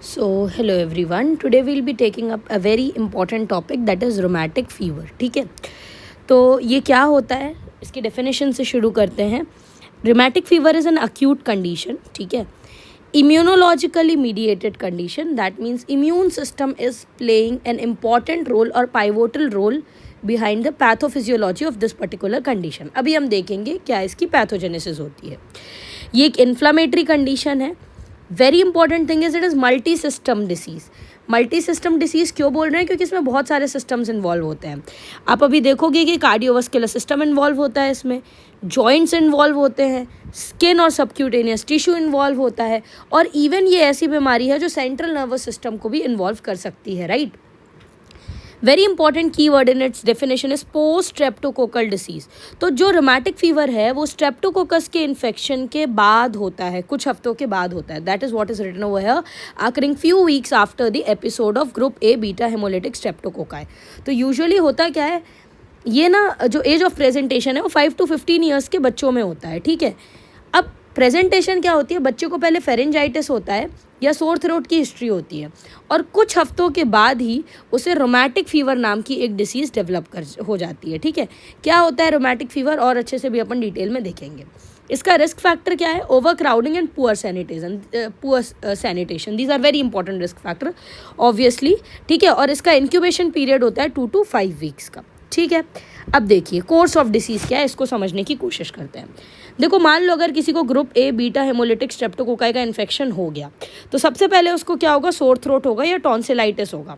So, hello everyone. Today we'll be taking up a very important topic that is rheumatic fever. ठीक है, तो ये क्या होता है, इसकी डेफिनेशन से शुरू करते हैं. Rheumatic fever is an acute condition. ठीक है, immunologically mediated condition. That means immune system is playing an important role or pivotal role behind the pathophysiology of this particular condition. अभी हम देखेंगे क्या इसकी पैथोजेनेसिस होती है. ये एक इन्फ्लामेटरी कंडीशन है. Very important thing is it is multi system disease. Multi system disease क्यों बोल रहे हैं, क्योंकि इसमें बहुत सारे सिस्टम्स इन्वॉल्व होते हैं. आप अभी देखोगे कि कार्डियोवास्कुलर सिस्टम इन्वॉल्व होता है, इसमें जॉइंट्स इन्वॉल्व होते हैं, स्किन और सबक्यूटेनियस टिश्यू इन्वॉल्व होता है, और इवन ये ऐसी बीमारी है जो सेंट्रल नर्वस सिस्टम को भी इन्वॉल्व कर सकती है. राइट. वेरी इंपॉर्टेंट की word in its definition is post streptococcal disease. तो जो रोमैटिक फीवर है वो स्ट्रेप्टोकोकस के इन्फेक्शन के बाद होता है, कुछ हफ्तों के बाद होता है. That is what is written over here, occurring few weeks after the episode of group A beta hemolytic streptococci. तो यूजुअली होता क्या है, ये ना जो एज ऑफ प्रेजेंटेशन है वो 5 to 15 ईयर्स के बच्चों में होता है. ठीक है, अब प्रेजेंटेशन क्या होती है, बच्चे को पहले फेरेंजाइटिस होता है या सोर थ्रोट की हिस्ट्री होती है, और कुछ हफ्तों के बाद ही उसे रोमैटिक फीवर नाम की एक डिसीज़ डेवलप हो जाती है. ठीक है, क्या होता है रोमैटिक फीवर और अच्छे से भी अपन डिटेल में देखेंगे. इसका रिस्क फैक्टर क्या है, overcrowding and poor sanitation. These are very important risk factor obviously. ठीक है, और इसका इंक्यूबेशन पीरियड होता है 2 to 5 वीक्स का. ठीक है, अब देखिए कोर्स ऑफ डिसीज़ क्या है, इसको समझने की कोशिश करते हैं. देखो, मान लो अगर किसी को group A beta hemolytic streptococci का इन्फेक्शन हो गया, तो सबसे पहले उसको क्या होगा, सोर थ्रोट होगा या टॉन्सिलाइटिस होगा.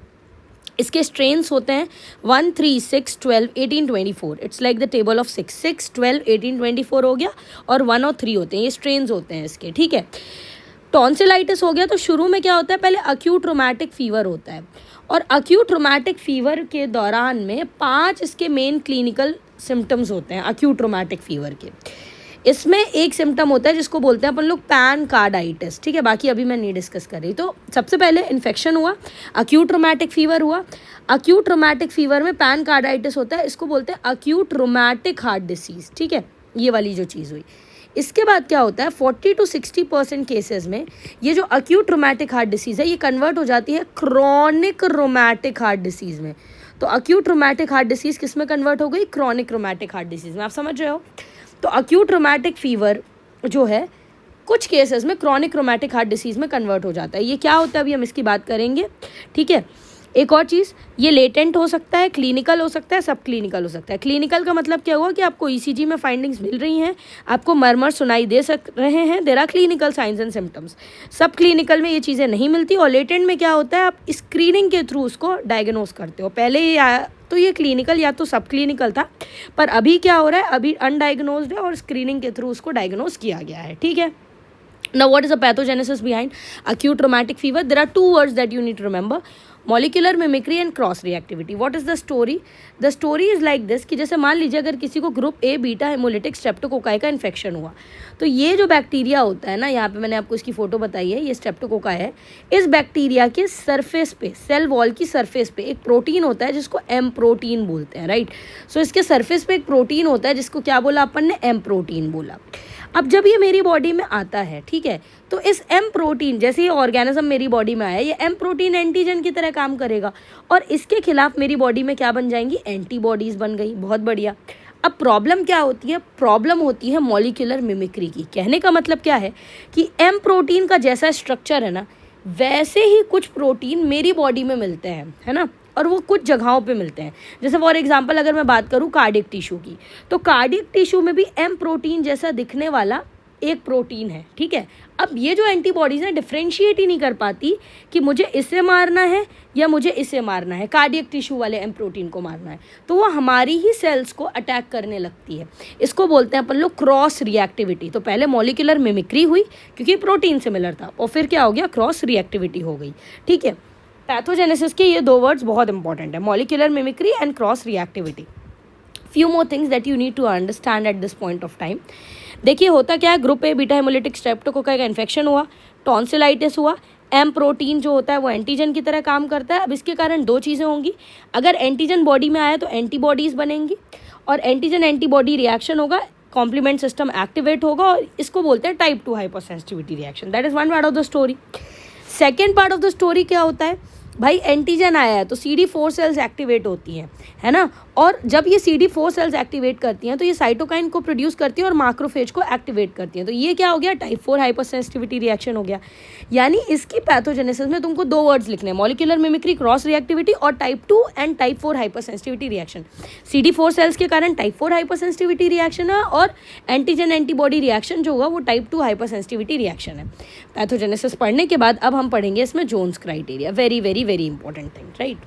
इसके स्ट्रेन्स होते हैं 1, 3, 6, 12, 18, 24. It's like the table of 6, 6, 12, 18, 24 हो गया, और 1 और 3 होते हैं, ये स्ट्रेन्स होते हैं इसके. ठीक है, टॉन्सिलाइटिस हो गया तो शुरू में क्या होता है, पहले अक्यूट रोमैटिक फीवर होता है, और अक्यूट रोमैटिक फीवर के दौरान में 5 इसके मेन क्लिनिकल सिम्टम्स होते हैं अक्यूट रोमैटिक फीवर के. इसमें एक सिम्टम होता है जिसको बोलते हैं अपन लोग पैनकार्डाइटिस. ठीक है, बाकी अभी मैं नहीं डिस्कस कर रही. तो सबसे पहले इन्फेक्शन हुआ, अक्यूट रोमैटिक फीवर हुआ. अक्यूट रोमैटिक फीवर में पैनकार्डाइटिस होता है, इसको बोलते हैं अक्यूट रोमैटिक हार्ट डिसीज़. ठीक है, ये वाली जो चीज़ हुई. इसके बाद क्या होता है, 40 to 60% केसेस में ये जो अक्यूट रोमैटिक हार्ट डिसीज़ है ये कन्वर्ट हो जाती है क्रॉनिक रोमैटिक हार्ट डिसीज़ में. तो अक्यूट रोमैटिक हार्ट डिसीज़ किस में कन्वर्ट हो गई, क्रॉनिक रोमैटिक हार्ट डिसीज़ में. आप समझ रहे हो. तो अक्यूट रोमैटिक फीवर जो है कुछ केसेस में क्रॉनिक रोमैटिक हार्ट डिसीज़ में कन्वर्ट हो जाता है. ये क्या होता है अभी हम इसकी बात करेंगे. ठीक है, एक और चीज़, ये लेटेंट हो सकता है, क्लिनिकल हो सकता है, सब क्लिनिकल हो सकता है. क्लिनिकल का मतलब क्या हुआ कि आपको ईसीजी में फाइंडिंग्स मिल रही हैं, आपको मरमर सुनाई दे रहे हैं, there are clinical science and symptoms. सब क्लिनिकल में ये चीज़ें नहीं मिलती, और लेटेंट में क्या होता है, आप स्क्रीनिंग के थ्रू उसको डायग्नोस करते हो. पहले ये आया तो ये क्लिनिकल या तो सब क्लिनिकल था, पर अभी क्या हो रहा है, अभी अनडायग्नोस्ड है और स्क्रीनिंग के थ्रू उसको डायग्नोस किया गया है. ठीक है. Now, what is the pathogenesis behind acute rheumatic fever? There are 2 words that you need to remember: molecular mimicry and cross reactivity. What is the story? The story is like this कि जैसे मान लीजिए अगर किसी को group A beta hemolytic streptococci का infection हुआ, तो ये जो बैक्टीरिया होता है ना, यहाँ पे मैंने आपको इसकी फ़ोटो बताई है, ये स्ट्रेप्टोकोकाई है. इस बैक्टीरिया के सरफेस पे, सेल वॉल की सरफेस पे एक प्रोटीन होता है जिसको एम प्रोटीन बोलते हैं. राइट. सो इसके सरफेस पे एक प्रोटीन होता है जिसको क्या बोला अपन ने, एम प्रोटीन बोला. अब जब ये मेरी बॉडी में आता है, ठीक है, तो इस एम प्रोटीन, जैसे ये ऑर्गेनिज्म मेरी बॉडी में आया, ये एम प्रोटीन एंटीजन की तरह काम करेगा, और इसके खिलाफ मेरी बॉडी में क्या बन जाएंगी, एंटीबॉडीज़ बन गई. बहुत बढ़िया. अब प्रॉब्लम क्या होती है, प्रॉब्लम होती है मॉलिक्यूलर मिमिक्री की. कहने का मतलब क्या है कि एम प्रोटीन का जैसा स्ट्रक्चर है ना, वैसे ही कुछ प्रोटीन मेरी बॉडी में मिलते हैं, है ना, और वो कुछ जगहों पे मिलते हैं. जैसे फॉर एग्जांपल अगर मैं बात करूँ कार्डियक टिश्यू की, तो कार्डियक टिश्यू में भी एम प्रोटीन जैसा दिखने वाला एक प्रोटीन है. ठीक है. अब ये जो एंटीबॉडीज़ हैं डिफ्रेंशिएट ही नहीं कर पाती कि मुझे इसे मारना है या मुझे इसे मारना है, कार्डियक टिश्यू वाले एम प्रोटीन को मारना है, तो वो हमारी ही सेल्स को अटैक करने लगती है. इसको बोलते हैं अपन लोग क्रॉस रिएक्टिविटी. तो पहले मॉलिक्यूलर मिमिक्री हुई क्योंकि प्रोटीन सिमिलर था, और फिर क्या हो गया, क्रॉस रिएक्टिविटी हो गई. ठीक है. पैथोजेनेसिस के ये 2 वर्ड्स बहुत इंपॉर्टेंट है, molecular mimicry and cross reactivity. Few more things that you need to understand at this point of time. देखिए होता क्या है, group A beta hemolytic streptococci का इन्फेक्शन हुआ, टॉन्सिलाइटिस हुआ, एम प्रोटीन जो होता है वो एंटीजन की तरह काम करता है. अब इसके कारण 2 चीज़ें होंगी, अगर एंटीजन बॉडी में आया तो एंटीबॉडीज़ बनेंगी, और एंटीजन एंटीबॉडी रिएक्शन होगा, कॉम्प्लीमेंट सिस्टम एक्टिवेट होगा, और इसको बोलते हैं type 2 hypersensitivity reaction. That is one part of the story. Second part of the story क्या होता है भाई, एंटीजन आया है तो CD4 सेल्स एक्टिवेट होती हैं, है ना, और जब ये CD4 सेल्स एक्टिवेट करती हैं तो ये साइटोकाइन को प्रोड्यूस करती हैं और मैक्रोफेज को एक्टिवेट करती हैं। तो ये क्या हो गया, टाइप 4 हाइपर सेंसिटिविटी रिएक्शन हो गया। यानी इसकी पैथोजेनेसिस में तुमको 2 वर्ड्स लिखने हैं, मॉलिक्यूलर मिमिक्री क्रॉस रिएक्टिविटी और type 2 and type 4 hypersensitivity reaction. CD4 cells के कारण टाइप 4 हाइपर सेंसिटिविटी रिएक्शन है और एंटीजन एंटीबॉडी रिएक्शन जो होगा वो टाइप 2 हाइपर सेंसिटिविटी रिएक्शन है। पैथोजेनेसिस पढ़ने के बाद अब हम पढ़ेंगे इसमें Jones criteria, very very very important thing, right.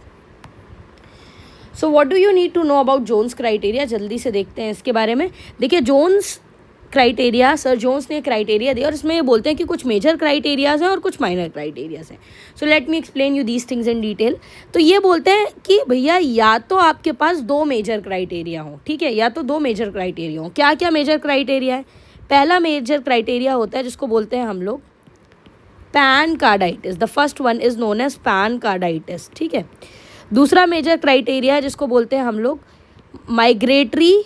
So what do you need to know about Jones criteria, जल्दी से देखते हैं इसके बारे में। देखिए जोन्स क्राइटेरिया, सर जोन्स ने क्राइटेरिया दिया और इसमें ये बोलते हैं कि कुछ मेजर क्राइटेरियाज हैं और कुछ माइनर क्राइटेरियाज हैं। So let me explain you these things in detail. तो ये बोलते हैं कि भैया या तो आपके पास 2 मेजर क्राइटेरिया हो, ठीक है, या तो 2 मेजर क्राइटेरिया हो। क्या क्या मेजर क्राइटेरिया है? पहला मेजर क्राइटेरिया होता है जिसको बोलते हैं हम लोग pancarditis. The first one is known as pancarditis, ठीक है। दूसरा मेजर क्राइटेरिया है जिसको बोलते हैं हम लोग माइग्रेटरी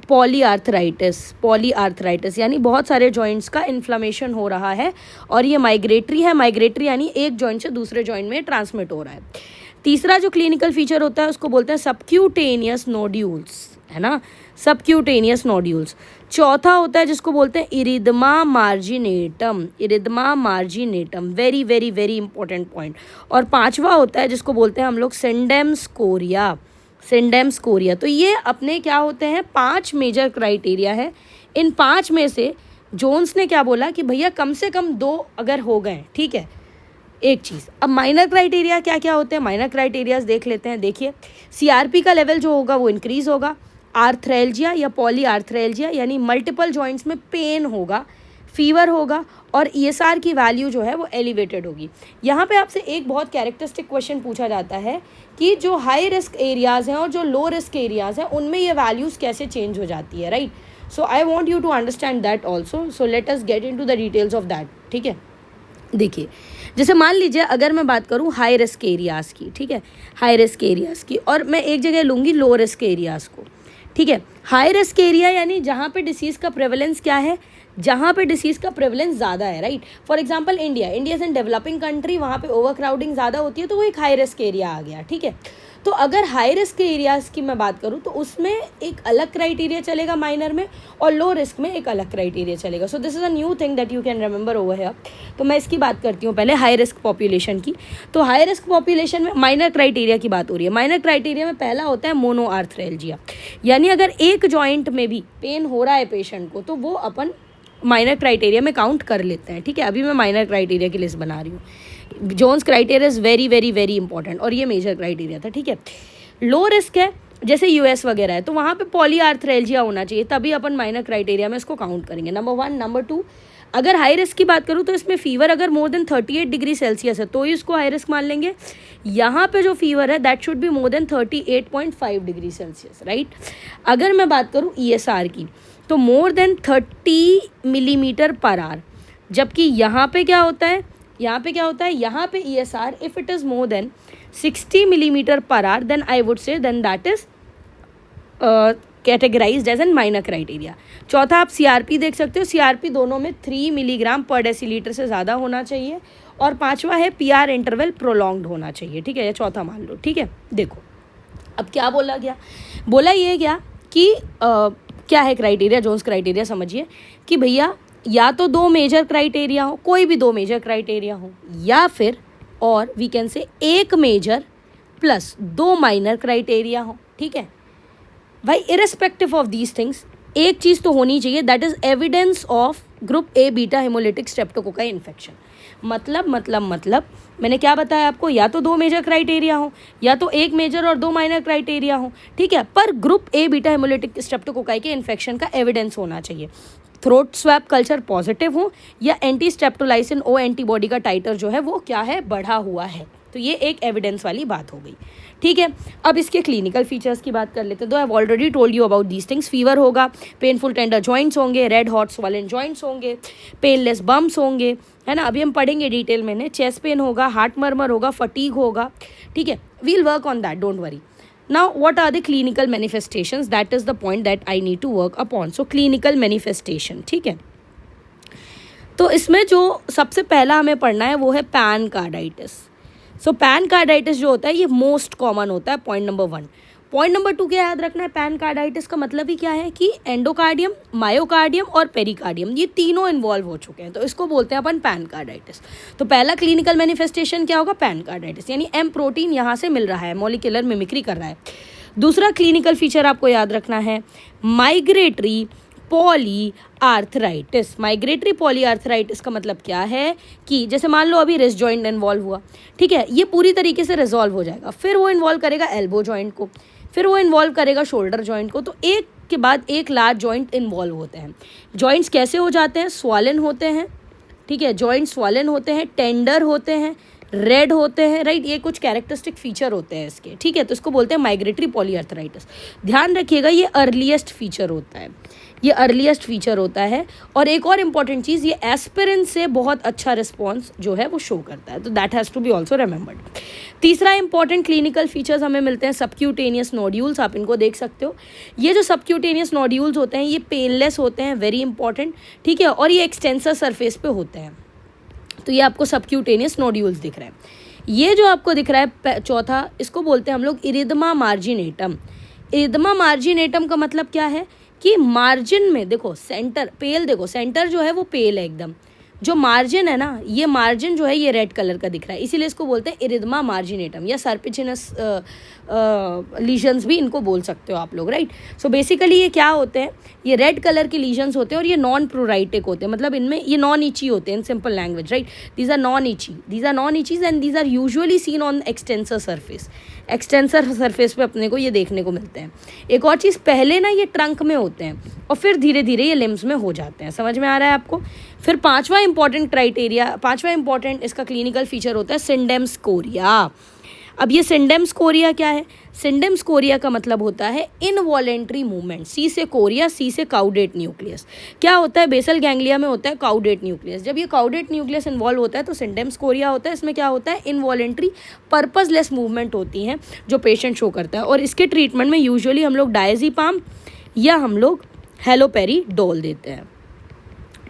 पॉलीआर्थराइटिस, यानी बहुत सारे जॉइंट्स का इन्फ्लेमेशन हो रहा है और ये माइग्रेटरी है। माइग्रेटरी यानी एक जॉइंट से दूसरे जॉइंट में ट्रांसमिट हो रहा है। तीसरा जो क्लिनिकल फीचर होता है उसको बोलते हैं सबक्यूटेनियस नोड्यूल्स, है ना, सबक्यूटेनियस नोड्यूल्स। चौथा होता है जिसको बोलते हैं erythema marginatum, very very very important point. और पांचवा होता है जिसको बोलते हैं हम लोग सिंडेम स्कोरिया। तो ये अपने क्या होते हैं, 5 मेजर क्राइटेरिया है। इन 5 में से जोन्स ने क्या बोला कि भैया कम से कम 2 अगर हो गए, ठीक है, एक चीज़। अब माइनर क्राइटेरिया क्या क्या होते हैं, माइनर क्राइटेरियाज देख लेते हैं। देखिए CRP का लेवल जो होगा वो इंक्रीज होगा, आर्थ्रेल्जिया या पॉली आर्थ्रेल्जिया यानी मल्टीपल जॉइंट्स में पेन होगा, फीवर होगा और ESR की वैल्यू जो है वो एलिवेटेड होगी। यहाँ पे आपसे एक बहुत कैरेक्टरिस्टिक क्वेश्चन पूछा जाता है कि जो हाई रिस्क एरियाज़ हैं और जो लो रिस्क एरियाज़ हैं उनमें ये वैल्यूज़ कैसे चेंज हो जाती है, right. So I want you to understand that also, so let us get into the details of that, ठीक है। देखिए जैसे मान लीजिए अगर मैं बात करूँ हाई रिस्क एरियाज़ की, ठीक है, हाई रिस्क एरियाज़ की, और मैं एक जगह लूँगी लो रिस्क एरियाज़ को, ठीक है। हाई रिस्क एरिया यानी जहाँ पे डिसीज़ का प्रेवलेंस क्या है, जहाँ पे डिसीज़ का प्रेवलेंस ज़्यादा है, right. For example India is an developing country, वहाँ पे ओवर क्राउडिंग ज़्यादा होती है तो वो एक हाई रिस्क एरिया आ गया, ठीक है। तो अगर हाई रिस्क एरियाज़ की मैं बात करूँ तो उसमें एक अलग क्राइटेरिया चलेगा माइनर में और लो रिस्क में एक अलग क्राइटेरिया चलेगा। So this is a new thing that you can remember over here. तो मैं इसकी बात करती हूँ पहले हाई रिस्क पॉपुलेशन की। तो हाई रिस्क पॉपुलेशन में माइनर क्राइटेरिया की बात हो रही है। माइनर क्राइटेरिया में पहला होता है मोनो आर्थ्रेल्जिया, यानी अगर एक जॉइंट में भी पेन हो रहा है पेशेंट को तो वो अपन माइनर क्राइटेरिया में काउंट कर लेते हैं, ठीक है। अभी मैं माइनर क्राइटेरिया की लिस्ट बना रही हूँ। Jones criteria is very very very important और ये मेजर क्राइटेरिया था, ठीक है। लो रिस्क है जैसे US वगैरह है तो वहाँ पे पॉलीआर्थ्रेल्जिया होना चाहिए, तभी अपन माइनर क्राइटेरिया में इसको काउंट करेंगे। नंबर 1। नंबर 2, अगर हाई रिस्क की बात करूँ तो इसमें फीवर अगर मोर देन 38 डिग्री सेल्सियस है तो ही इसको हाई रिस्क मान लेंगे। यहाँ पे जो फीवर है that should be more than 38.5 degree Celsius, right. अगर मैं बात करूँ ESR की तो more than 30 millimetre per hour, जबकि यहाँ पे क्या होता है, यहाँ पे ESR if it is more than 60 millimetre per hour then I would say then that is categorised as an minor criteria. चौथा आप CRP देख सकते हो, CRP दोनों में 3 मिलीग्राम पर डेसीलीटर से ज़्यादा होना चाहिए। और पांचवा है PR इंटरवल प्रोलॉन्ग्ड होना चाहिए, ठीक है, या चौथा मान लो, ठीक है। देखो अब क्या बोला गया, बोला ये गया कि क्या है क्राइटेरिया, जोन्स क्राइटेरिया समझिए कि भैया या तो 2 मेजर क्राइटेरिया हो, कोई भी 2 मेजर क्राइटेरिया हो, या फिर और we can say 1 major plus 2 minor criteria हो, ठीक है भाई। इरेस्पेक्टिव ऑफ दीज थिंग्स एक चीज़ तो होनी चाहिए, that is evidence of group A beta hemolytic streptococci infection. मतलब मैंने क्या बताया आपको, या तो 2 मेजर क्राइटेरिया हो या तो 1 मेजर और 2 माइनर क्राइटेरिया हो, ठीक है, पर group A beta hemolytic streptococci के इन्फेक्शन का एविडेंस होना चाहिए। थ्रोट स्वैप कल्चर पॉजिटिव हो या एंटी स्ट्रेप्टोलाइसिन O एंटीबॉडी का टाइटर जो है वो क्या है, बढ़ा हुआ है। तो ये एक एविडेंस वाली बात हो गई, ठीक है। अब इसके क्लिनिकल फीचर्स की बात कर लेते हैं। तो I have already told you about these things. Fever होगा, पेनफुल टेंडर जॉइंट्स होंगे, रेड हॉट स्वॉलन जॉइंट्स होंगे, पेनलेस बम्स होंगे, है ना, अभी हम पढ़ेंगे डिटेल में। चेस्ट पेन होगा, हार्ट मर्मर होगा, फटीग होगा, ठीक है। We'll work on that, don't worry. Now, what are the clinical manifestations? That is the point that I need to work upon. So, clinical manifestation, ठीक है। तो इसमें जो सबसे पहला हमें पढ़ना है वो है पैन कार्डाइटिस। सो पैन कार्डाइटिस जो होता है ये मोस्ट कॉमन होता है, पॉइंट नंबर 1। पॉइंट नंबर 2 क्या याद रखना है, पैन कार्डाइटिस का मतलब ही क्या है कि एंडोकार्डियम, मायोकार्डियम और पेरिकार्डियम ये तीनों इन्वॉल्व हो चुके हैं, तो इसको बोलते हैं अपन पैन कार्डाइटिस। तो पहला क्लिनिकल मैनिफेस्टेशन क्या होगा, पैन कार्डाइटिस, यानी एम प्रोटीन यहाँ से मिल रहा है, मॉलिक्यूलर मिमिक्री कर रहा है। दूसरा क्लिनिकल फीचर आपको याद रखना है migratory poly arthritis. Migratory poly arthritis का मतलब क्या है कि जैसे मान लो अभी रिस्ट जॉइंट इन्वॉल्व हुआ, ठीक है, ये पूरी तरीके से रिजॉल्व हो जाएगा, फिर वो इन्वॉल्व करेगा एल्बो जॉइंट को, फिर वो इन्वॉल्व करेगा शोल्डर जॉइंट को, तो एक के बाद एक लार्ज जॉइंट इन्वॉल्व होते हैं। जॉइंट्स कैसे हो जाते हैं, स्वॉलन होते हैं, ठीक है, जॉइंट स्वॉलन होते हैं, टेंडर होते हैं, रेड होते हैं, राइट, ये कुछ कैरेक्टरिस्टिक फीचर होते हैं इसके, ठीक है, तो इसको बोलते हैं माइग्रेटरी पॉलीआर्थराइटिस। ध्यान रखिएगा ये अर्लीस्ट फीचर होता है, ये अर्लीस्ट फीचर होता है। और एक और इम्पॉर्टेंट चीज़, ये एस्पिरिन से बहुत अच्छा रिस्पॉन्स जो है वो शो करता है, तो that has to be also remembered. तीसरा इंपॉर्टेंट क्लिनिकल फीचर्स हमें मिलते हैं सबक्यूटेनियस नोड्यूल्स, आप इनको देख सकते हो। ये जो सबक्यूटेनियस नोड्यूल्स होते हैं ये पेनलेस होते हैं, वेरी इंपॉर्टेंट, ठीक है, और ये एक्सटेंसर सरफेस पे होते हैं, तो ये आपको सबक्यूटेनियस नोड्यूल्स दिख रहे हैं। ये जो आपको दिख रहा है चौथा, इसको बोलते हैं हम लोग इरिदमा मार्जिनेटम। इरिदमा मार्जिनेटम का मतलब क्या है कि मार्जिन में देखो सेंटर पेल, देखो सेंटर जो है वो पेल है एकदम, जो मार्जिन है ना ये मार्जिन जो है ये रेड कलर का दिख रहा है, इसीलिए इसको बोलते हैं इरिदमा मार्जिनेटम या सर्पिचिनस लीजन्स भी इनको बोल सकते हो आप लोग, राइट। सो बेसिकली ये क्या होते हैं, ये रेड कलर के लीजन्स होते हैं और ये नॉन प्रोराइटिक होते हैं, मतलब इनमें ये नॉन इची होते हैं in simple language, right. These are non itchies and these are usually seen on extensor surface. Extensor surface पे अपने को ये देखने को मिलते हैं। एक और चीज़, पहले ना ये ट्रंक में होते हैं और फिर धीरे धीरे ये लिम्स में हो जाते हैं, समझ में आ रहा है आपको। फिर पांचवा इंपॉर्टेंट इसका क्लिनिकल फीचर होता है सिंडेम स्कोरिया। अब ये सिंडेम स्कोरिया क्या है, सिंडेम स्कोरिया का मतलब होता है इनवॉलेंट्री मूवमेंट। सी से कोरिया, सी से काउडेट न्यूक्लियस। क्या होता है, बेसल गैंग्लिया में होता है काउडेट न्यूक्लियस, जब ये काउडेट न्यूक्लियस इन्वॉल्व होता है तो सिंडेम स्कोरिया होता है। इसमें क्या होता है, इनवॉलेंट्री पर्पसलेस मूवमेंट होती हैं जो पेशेंट शो करता है, और इसके ट्रीटमेंट में यूजुअली हम लोग डायज़ेपाम या हम लोग हैलोपेरिडोल देते हैं,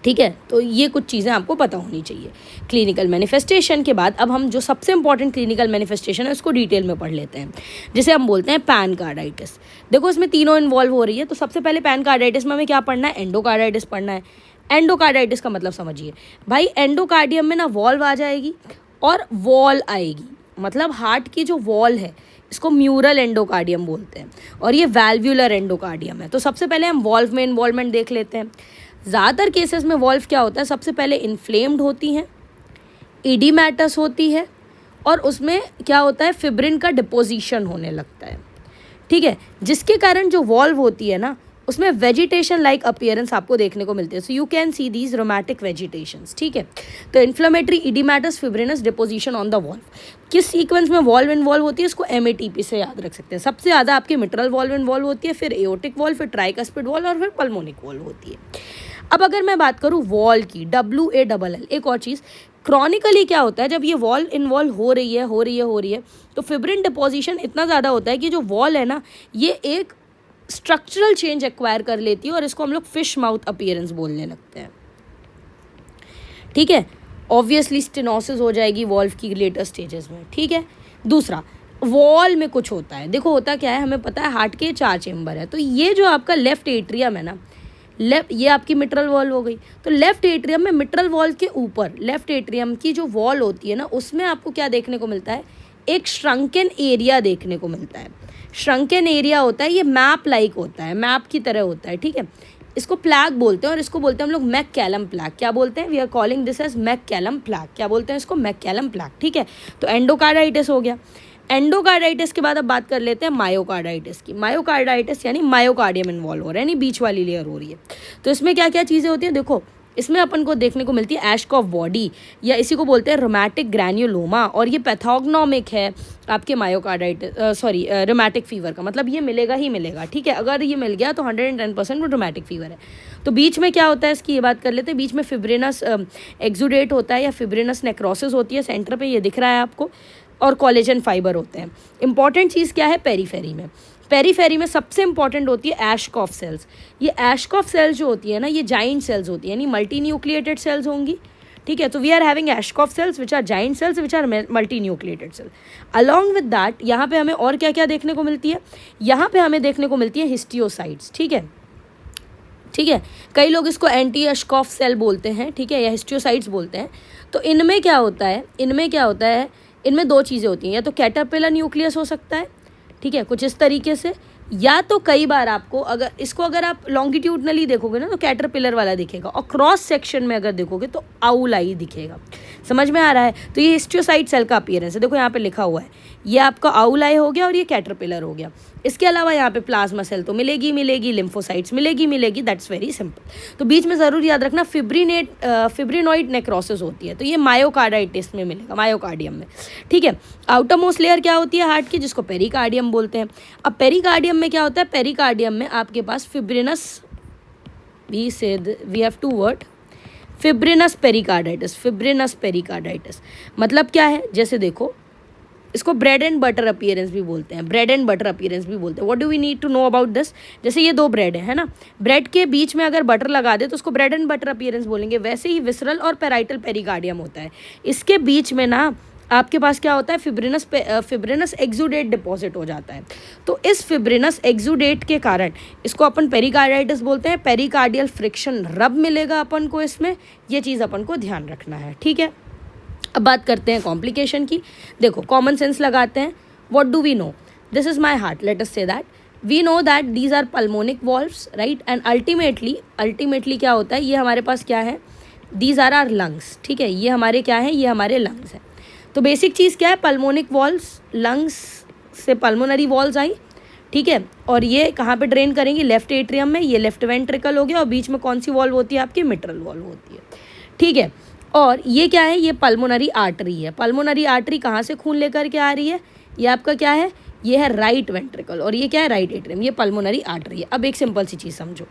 ठीक है। तो ये कुछ चीज़ें आपको पता होनी चाहिए क्लिनिकल मैनिफेस्टेशन के बाद। अब हम जो सबसे इंपॉर्टेंट क्लिनिकल मैनिफेस्टेशन है उसको डिटेल में पढ़ लेते हैं, जिसे हम बोलते हैं पैन कार्डाइटिस। देखो इसमें तीनों इन्वॉल्व हो रही है, तो सबसे पहले पैन कार्डाइटिस में हमें क्या पढ़ना है, एंडोकार्डाइटिस पढ़ना है। एंडोकार्डाइटिस का मतलब समझिए भाई, एंडोकार्डियम में ना वॉल्व आ जाएगी और वॉल आएगी, मतलब हार्ट की जो वॉल है इसको म्यूरल एंडोकार्डियम बोलते हैं, और ये वैल्व्यूलर एंडोकार्डियम है। तो सबसे पहले हम वॉल्व में इन्वॉल्वमेंट देख लेते हैं। ज़्यादातर केसेस में वॉल्व क्या होता है, सबसे पहले इन्फ्लेम्ड होती हैं, इडीमेटस होती है, और उसमें क्या होता है, फिब्रिन का डिपोजिशन होने लगता है, ठीक है, जिसके कारण जो वॉल्व होती है ना उसमें वेजिटेशन लाइक अपीयरेंस आपको देखने को मिलती है। So you can see these rheumatic vegetations, ठीक है। तो inflammatory, oedematous, fibrinous, deposition on the valve. किस सीक्वेंस में वॉल्व इन्वॉल्व होती है इसको MATP से याद रख सकते हैं। सबसे ज़्यादा आपकी मिट्रल वॉल्व इन्वॉल्व होती है, फिर एओर्टिक वॉल्व, फिर ट्राइकस्पिड वॉल्व और फिर पल्मोनिक वॉल्व होती है। अब अगर मैं बात करूँ वॉल की, WALL, एक और चीज़, क्रॉनिकली क्या होता है, जब ये वॉल इन्वॉल्व हो रही है तो फिब्रिन डिपोजिशन इतना ज़्यादा होता है कि जो वॉल है ना ये एक स्ट्रक्चरल चेंज एक्वायर कर लेती है, और इसको हम लोग फिश माउथ अपीयरेंस बोलने लगते हैं, ठीक है। ऑब्वियसली स्टेनोसिस हो जाएगी वॉल्व की लेटर स्टेजेस में, ठीक है। दूसरा, वॉल में कुछ होता है, देखो होता क्या है, हमें पता है हार्ट के 4 चेम्बर है, तो ये जो आपका लेफ्ट एट्रियम है ना, ये आपकी मिट्रल वॉल हो गई, तो लेफ्ट एट्रियम में मिट्रल वॉल के ऊपर लेफ्ट एट्रियम की जो वॉल होती है ना उसमें आपको क्या देखने को मिलता है, एक श्रंकन एरिया देखने को मिलता है। श्रंकन एरिया होता है, ये मैप लाइक होता है, मैप की तरह होता है, ठीक है। इसको प्लैक बोलते हैं, और इसको बोलते हैं हम लोग मैककैलम प्लैक। क्या बोलते हैं, we are calling this as MacCallum plaque. क्या बोलते हैं इसको, मैककैलम प्लैक, ठीक है। तो एंडोकार्डाइटिस हो गया। एंडोकार्डाइटिस के बाद अब बात कर लेते हैं मायोकार्डाइटिस की। मायोकार्डाइटिस यानी मायोकार्डियम इन्वॉल्व हो रहा है, यानी बीच वाली लेयर हो रही है। तो इसमें क्या क्या चीज़ें होती हैं, देखो इसमें अपन को देखने को मिलती है एशकॉफ बॉडी, या इसी को बोलते हैं रोमैटिक ग्रैन्युलोमा, और ये पैथोग्नोमिक है आपके मायोकार्डाइटिस रोमैटिक फीवर का, मतलब ये मिलेगा ही मिलेगा, ठीक है। अगर ये मिल गया तो 110% वो रोमैटिक फीवर है। तो बीच में क्या होता है इसकी ये बात कर लेते हैं। बीच में फिब्रिनस एक्सुडेट होता है या फिब्रिनस नेक्रोसिस होती है, सेंटर पे ये दिख रहा है आपको, और कोलेजन फाइबर होते हैं। इंपॉर्टेंट चीज़ क्या है पेरीफेरी में, पेरीफेरी में सबसे इंपॉर्टेंट होती है एशकॉफ सेल्स। ये एशकॉफ सेल्स जो होती है ना, ये जाइंट सेल्स होती है, यानी मल्टी न्यूक्लिएटेड सेल्स होंगी, ठीक है। तो we are having Aschoff cells which are giant cells which are multinucleated cell. Along with that यहाँ पे हमें और क्या क्या देखने को मिलती है, यहाँ पे हमें देखने को मिलती है हिस्टियोसाइट्स, ठीक है, ठीक है। कई लोग इसको एंटी एशकॉफ सेल बोलते हैं, ठीक है, या हिस्टियोसाइट्स बोलते हैं। तो इनमें क्या होता है, इनमें दो चीज़ें होती हैं, या तो कैटरपिलर न्यूक्लियस हो सकता है, ठीक है, कुछ इस तरीके से, या तो कई बार आपको अगर आप लॉन्गिट्यूडनली देखोगे ना तो कैटरपिलर वाला दिखेगा, और क्रॉस सेक्शन में अगर देखोगे तो आउलाई दिखेगा। समझ में आ रहा है? तो ये हिस्टियोसाइट सेल का अपीयरेंस है। देखो यहाँ पे लिखा हुआ है, ये आपका आउलाई हो गया और ये कैटरपिलर हो गया। इसके अलावा यहाँ पे प्लाज्मा सेल तो मिलेगी, लिम्फोसाइट्स मिलेगी, दैट्स वेरी सिंपल। तो बीच में ज़रूर याद रखना फिब्रिनोइड नेक्रोसिस होती है, तो ये मायोकार्डाइटिस में मिलेगा, मायोकार्डियम में, ठीक है। आउटर मोस्ट लेयर क्या होती है हार्ट की, जिसको पेरिकार्डियम बोलते हैं। अब पेरिकार्डियम में क्या होता है, पेरिकार्डियम में आपके पास fibrinous, we have to word, fibrinous pericarditis मतलब क्या है, जैसे देखो इसको ब्रेड एंड बटर अपीयरेंस भी बोलते हैं, what do we need to know about this. जैसे ये दो ब्रेड है ना, ब्रेड के बीच में अगर बटर लगा दे तो उसको ब्रेड एंड बटर अपीयरेंस बोलेंगे। वैसे ही विसरल और पेराइटल पेरिकार्डियम होता है, इसके बीच में ना आपके पास क्या होता है, फिब्रिनस एक्सुडेट डिपॉजिट हो जाता है। तो इस फिब्रिनस एक्सुडेट के कारण इसको अपन पेरिकार्डाइटिस बोलते हैं। पेरिकार्डियल फ्रिक्शन रब मिलेगा अपन को इसमें, ये चीज़ अपन को ध्यान रखना है, ठीक है। अब बात करते हैं कॉम्प्लिकेशन की। देखो कॉमन सेंस लगाते हैं, what do we know, this is my heart, let us say that we know that these are pulmonic valves, right, and ultimately क्या होता है, ये हमारे पास क्या है, दीज आर आर लंग्स, ठीक है, ये हमारे क्या है, ये हमारे लंग्स हैं। तो बेसिक चीज़ क्या है, पल्मोनिक वॉल्व्स, लंग्स से पल्मोनरी वॉल्स आई, ठीक है, और ये कहाँ पे ड्रेन करेंगी, लेफ्ट एट्रियम में, ये लेफ्ट वेंट्रिकल हो गया, और बीच में कौन सी वॉल्व होती है आपकी, मिट्रल वॉल्व होती है, ठीक है। और ये क्या है, ये पल्मोनरी आर्टरी है। पल्मोनरी आर्टरी कहाँ से खून लेकर के आ रही है, ये आपका क्या है, ये है राइट वेंट्रिकल, और ये क्या है, राइट एट्रियम, ये पल्मोनरी आर्टरी है। अब एक सिंपल सी चीज़ समझो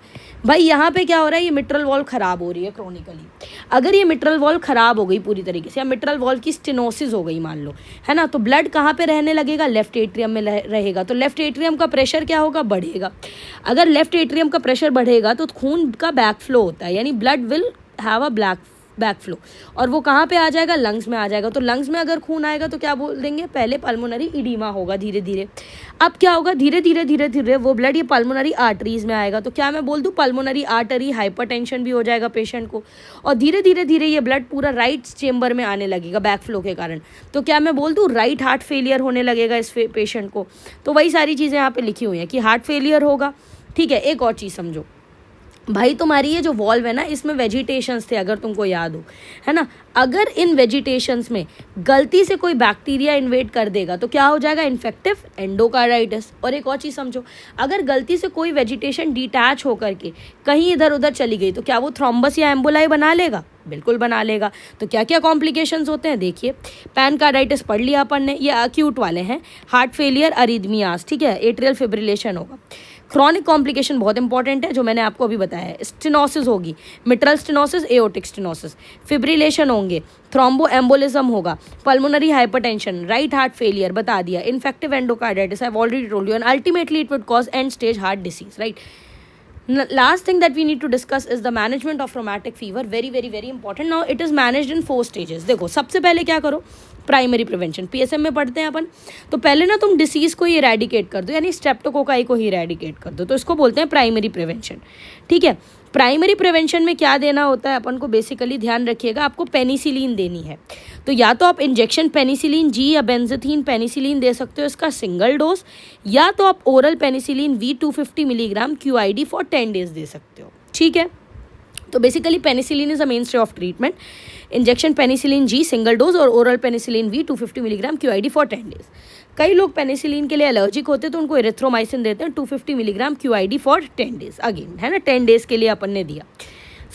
भाई, यहाँ पे क्या हो रहा है, ये मिट्रल वॉल्व खराब हो रही है क्रोनिकली। अगर ये मिट्रल वॉल्व खराब हो गई पूरी तरीके से, या मिट्रल वॉल्व की स्टेनोसिस हो गई मान लो, है ना, तो ब्लड कहाँ पे रहने लगेगा, लेफ्ट एट्रियम में रहेगा। तो लेफ्ट एट्रियम का प्रेशर क्या होगा, बढ़ेगा। अगर लेफ्ट एट्रियम का प्रेशर बढ़ेगा तो खून का बैक फ्लो होता है, यानी blood will have a back flow, और वो कहाँ पे आ जाएगा, लंग्स में आ जाएगा। तो लंग्स में अगर खून आएगा तो क्या बोल देंगे, पहले पल्मोनरी इडीमा होगा धीरे धीरे। अब क्या होगा, धीरे धीरे वो ब्लड ये पल्मोनरी आर्टरीज में आएगा। तो क्या मैं बोल दूँ, पल्मोनरी आर्टरी हाइपरटेंशन भी हो जाएगा पेशेंट को, और धीरे धीरे ये ब्लड पूरा राइट चेम्बर में आने लगेगा बैक फ्लो के कारण। तो क्या मैं बोल दूँ, राइट हार्ट फेलियर होने लगेगा इस पेशेंट को। तो वही सारी चीज़ें यहाँ पे लिखी हुई हैं कि हार्ट फेलियर होगा, ठीक है। एक और चीज़ समझो भाई, तुम्हारी ये जो वॉल्व है ना, इसमें वेजिटेशंस थे, अगर तुमको याद हो, है ना, अगर इन वेजिटेशंस में गलती से कोई बैक्टीरिया इन्वेड कर देगा तो क्या हो जाएगा, इन्फेक्टिव एंडोकार्डाइटिस। और एक और चीज़ समझो, अगर गलती से कोई वेजिटेशन डिटैच होकर के कहीं इधर उधर चली गई तो क्या वो थ्रोम्बस या एम्बोलाई बना लेगा, बिल्कुल बना लेगा। तो क्या क्या कॉम्प्लिकेशंस होते हैं, देखिए, पैनकार्डाइटिस पढ़ लिया अपन ने, ये अक्यूट वाले हैं, हार्ट फेलियर, अरिदमियास, ठीक है, एट्रियल फिब्रिलेशन होगा। क्रॉनिक कॉम्प्लिकेशन बहुत इंपॉर्टेंट है, जो मैंने आपको अभी बताया है, स्टेनोसिस होगी, mitral stenosis, aortic stenosis, fibrillation होंगे, थ्रोम्बो एम्बोलिज्म होगा, pulmonary hypertension, right heart failure बता दिया, infective endocarditis I have already told you, and ultimately it would cause and stage heart disease, right. Last thing that we need to discuss is the management of rheumatic fever, very important. Now it is managed in 4 stages. देखो सबसे पहले क्या करो, primary prevention, PSM में पढ़ते हैं अपन। तो पहले ना तुम डिसीज़ को ही इरेडिकेट कर दो, यानी स्ट्रेप्टोकोकाई को ही इरेडिकेट कर दो, तो इसको बोलते हैं प्राइमरी प्रिवेंशन, ठीक है। प्राइमरी प्रिवेंशन में क्या देना होता है अपन को, बेसिकली ध्यान रखिएगा, आपको पेनिसिलिन देनी है। तो या तो आप इंजेक्शन पेनिसिलिन जी या बेंजाथीन पेनिसिलिन दे सकते हो, इसका सिंगल डोज, या तो आप oral penicillin V250 milligram QID for 10 days दे सकते हो, ठीक है। तो basically penicillin is a mainstay of treatment, injection penicillin G single dose और oral penicillin V250 milligram QID for 10 days. कई लोग पेनिसिलिन के लिए एलर्जिक होते हैं तो उनको एरिथ्रोमाइसिन देते हैं 250 milligram QID for 10 days, again है ना, 10 डेज के लिए अपन ने दिया।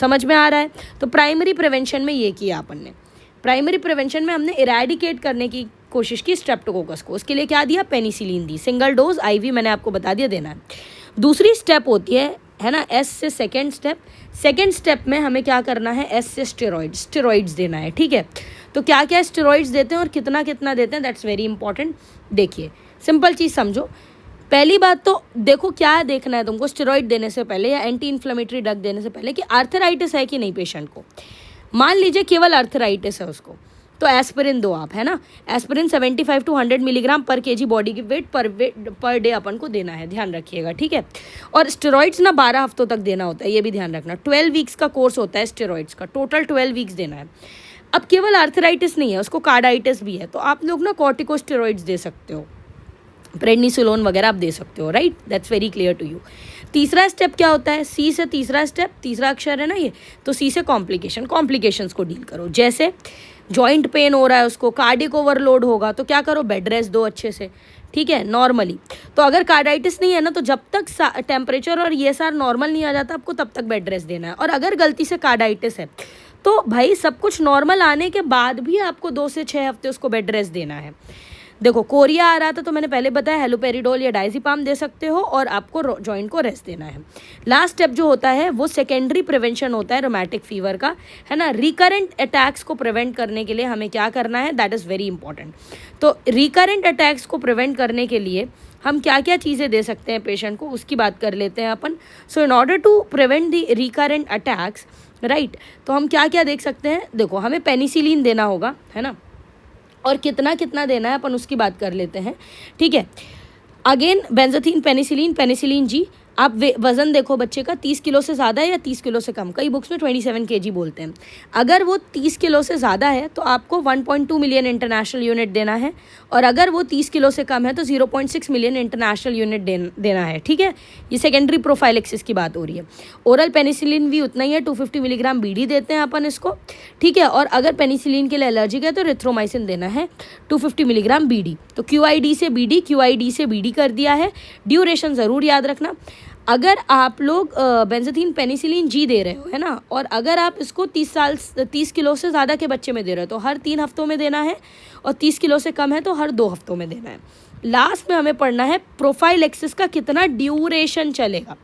समझ में आ रहा है? तो प्राइमरी प्रिवेंशन में ये किया अपन ने। प्राइमरी प्रिवेंशन में हमने इरेडिकेट करने की कोशिश की स्ट्रेप्टोकोकस को, उसके लिए क्या दिया, पेनिसिलिन दी, सिंगल डोज IV मैंने आपको बता दिया देना है। दूसरी स्टेप होती है ना, S से सेकेंड स्टेप में हमें क्या करना है, S से स्टेरॉइड्स देना है, ठीक है। तो क्या क्या स्टेरॉइड्स देते हैं और कितना कितना देते हैं, दैट्स वेरी इंपॉर्टेंट। देखिए सिंपल चीज़ समझो, पहली बात तो देखो क्या देखना है तुमको स्टेरॉइड देने से पहले या एंटी इन्फ्लेमेटरी ड्रग देने से पहले कि आर्थराइटिस है कि नहीं पेशेंट को। मान लीजिए केवल आर्थराइटिस है उसको, तो एस्पिरिन दो आप, है ना। एस्पिरिन 75 to 100 मिलीग्राम पर केजी बॉडी की वेट पर डे अपन को देना है, ध्यान रखिएगा, ठीक है। और स्टेरॉइड्स ना 12 हफ्तों तक देना होता है, ये भी ध्यान रखना। 12 वीक्स का कोर्स होता है स्टेरॉइड्स का, टोटल 12 वीक्स देना है। अब केवल आर्थराइटिस नहीं है, उसको कार्डाइटिस भी है, तो आप लोग ना कॉर्टिकोस्टेरॉइड्स दे सकते हो, प्रेडनिसोलोन वगैरह आप दे सकते हो, right. That's very clear to you. तीसरा स्टेप क्या होता है, सी से तीसरा स्टेप, तीसरा अक्षर है ना ये, तो सी से कॉम्प्लिकेशंस को डील करो। जैसे जॉइंट पेन हो रहा है उसको, कार्डिक ओवरलोड होगा, तो क्या करो, बेड रेस्ट दो अच्छे से, ठीक है, नॉर्मली। तो अगर कार्डाइटिस नहीं है ना, तो जब तक टेम्परेचर और ये सार नॉर्मल नहीं आ जाता आपको, तब तक बेड रेस्ट देना है। और अगर गलती से कार्डाइटिस है तो भाई सब कुछ नॉर्मल आने के बाद भी आपको 2 से 6 हफ्ते उसको बेड रेस्ट देना है। देखो कोरिया आ रहा था तो मैंने पहले बताया हेलोपेरिडोल या डायज़ेपाम दे सकते हो, और आपको जॉइंट को रेस्ट देना है। लास्ट स्टेप जो होता है वो सेकेंडरी प्रिवेंशन होता है रोमैटिक फीवर का, है ना। रिकरेंट अटैक्स को प्रिवेंट करने के लिए हमें क्या करना है, दैट इज़ वेरी इंपॉर्टेंट। तो रिकरेंट अटैक्स को प्रिवेंट करने के लिए हम क्या क्या चीज़ें दे सकते हैं पेशेंट को, उसकी बात कर लेते हैं अपन। So in order to prevent the recurrent attacks, right, तो हम क्या क्या देख सकते हैं। देखो हमें पेनिसिलिन देना होगा, है ना, और कितना कितना देना है अपन उसकी बात कर लेते हैं, ठीक है। अगेन बेंजाथीन पेनिसिलिन जी, आप वज़न देखो बच्चे का 30 किलो से ज़्यादा है या 30 किलो से कम, कई बुक्स में 27 kg बोलते हैं। अगर वो 30 किलो से ज़्यादा है तो आपको 1.2 मिलियन इंटरनेशनल यूनिट देना है, और अगर वो 30 किलो से कम है तो 0.6 मिलियन इंटरनेशनल यूनिट देना है, ठीक है। ये सेकेंडरी प्रोफाइलेक्सिस की बात हो रही है। ओरल पेनिसिलिन भी उतना ही है, 250 मिलीग्राम बीडी देते हैं अपन इसको, ठीक है। और अगर पेनिसिलिन के लिए एलर्जिक है तो रिथ्रोमाइसिन देना है 250 मिलीग्राम बीडी। तो QID से BD कर दिया है। ड्यूरेशन ज़रूर याद रखना। अगर आप लोग बेंजाथीन पेनिसिलिन जी दे रहे हो, है ना, और अगर आप इसको 30 किलो से ज़्यादा के बच्चे में दे रहे हो तो हर 3 हफ्तों में देना है, और 30 किलो से कम है तो हर 2 हफ्तों में देना है। लास्ट में हमें पढ़ना है प्रोफाइलेक्सिस का कितना ड्यूरेशन चलेगा।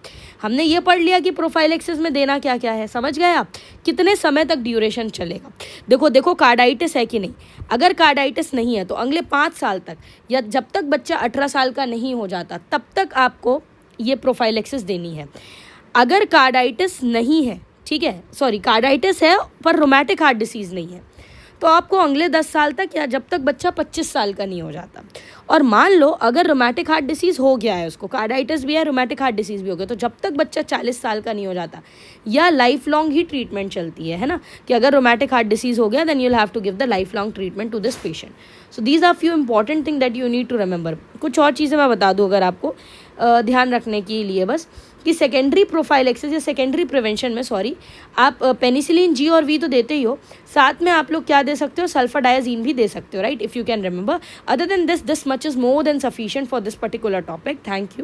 हमने ये पढ़ लिया कि प्रोफाइलेक्सिस में देना क्या क्या है, समझ गए आप, कितने समय तक ड्यूरेशन चलेगा। देखो कार्डाइटिस है कि नहीं। अगर कार्डाइटिस नहीं है तो अगले 5 साल तक, या जब तक बच्चा 18 साल का नहीं हो जाता तब तक आपको ये प्रोफाइलेक्सिस देनी है। अगर कार्डाइटिस नहीं है, ठीक है, सॉरी कार्डाइटिस है पर रोमैटिक हार्ट डिसीज़ नहीं है, तो आपको अगले 10 साल तक, या जब तक बच्चा 25 साल का नहीं हो जाता। और मान लो अगर रोमैटिक हार्ट डिसीज़ हो गया है, उसको कार्डाइटिस भी है, रोमैटिक हार्ट डिसीज़ भी हो गया, तो जब तक बच्चा 40 साल का नहीं हो जाता, या लाइफ लॉन्ग ही ट्रीटमेंट चलती है ना, कि अगर रोमैटिक हार्ट डिसीज़ हो गया then you will have to give the life long treatment to this patient. So these are few important thing that you need to remember. कुछ और चीज़ें मैं बता दूँ अगर आपको ध्यान रखने के लिए, बस कि सेकेंडरी प्रोफाइलेक्सिस या सेकेंडरी प्रिवेंशन में, सॉरी, आप पेनिसिलिन जी और वी तो देते ही हो, साथ में आप लोग क्या दे सकते हो, सल्फाडायाजीन भी दे सकते हो, right, if you can remember. Other than this much is more than sufficient for this particular topic. Thank you.